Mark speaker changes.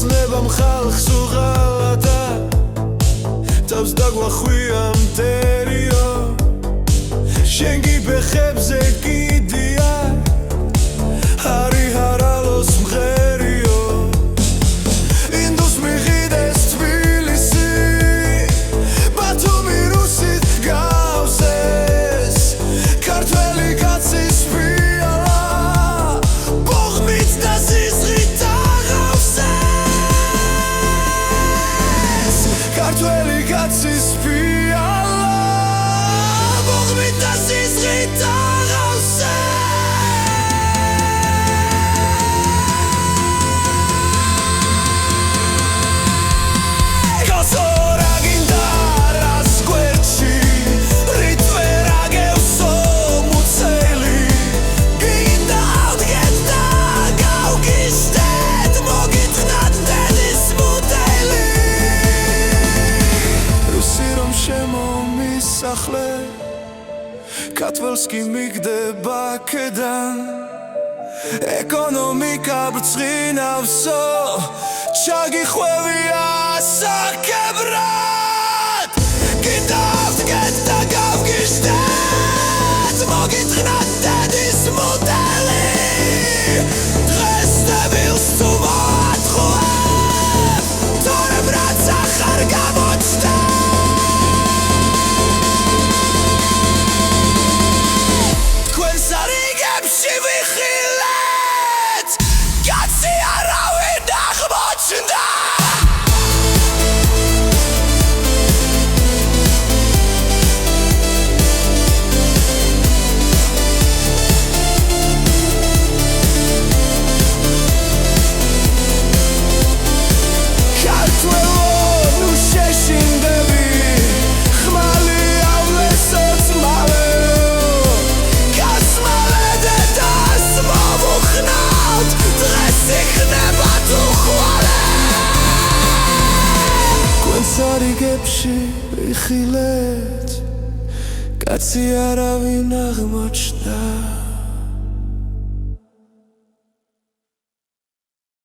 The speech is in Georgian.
Speaker 1: ოცნებამ ხალხს უღალატა თავს დაგვახვია მტერიო შენ გიფეხებზე კიდია არი ჰარალოს მღერიო ინდუს მიღიდეს თბილისი ბათუმი რუსით გავსეს ქართველი კაცის პიალა ბოღმით და სისხლით აღავსეს ქართველი კაცის პიალა ბოღმით და სისხლით ქართველს კი მიგდება აქედან ეკონომიკა ბრწყინავსო ჩაგიხვევია საკებრად გინდა ავდგეთ და გავგიშდეთ მოგიტყნათ დედის მოდელი დღეს დებილს თუ მოატყუებ თორემ რაც ახარ გამოჩნდა სარიგებში ვიხილეთ კაცი არავინ აღმოჩნდა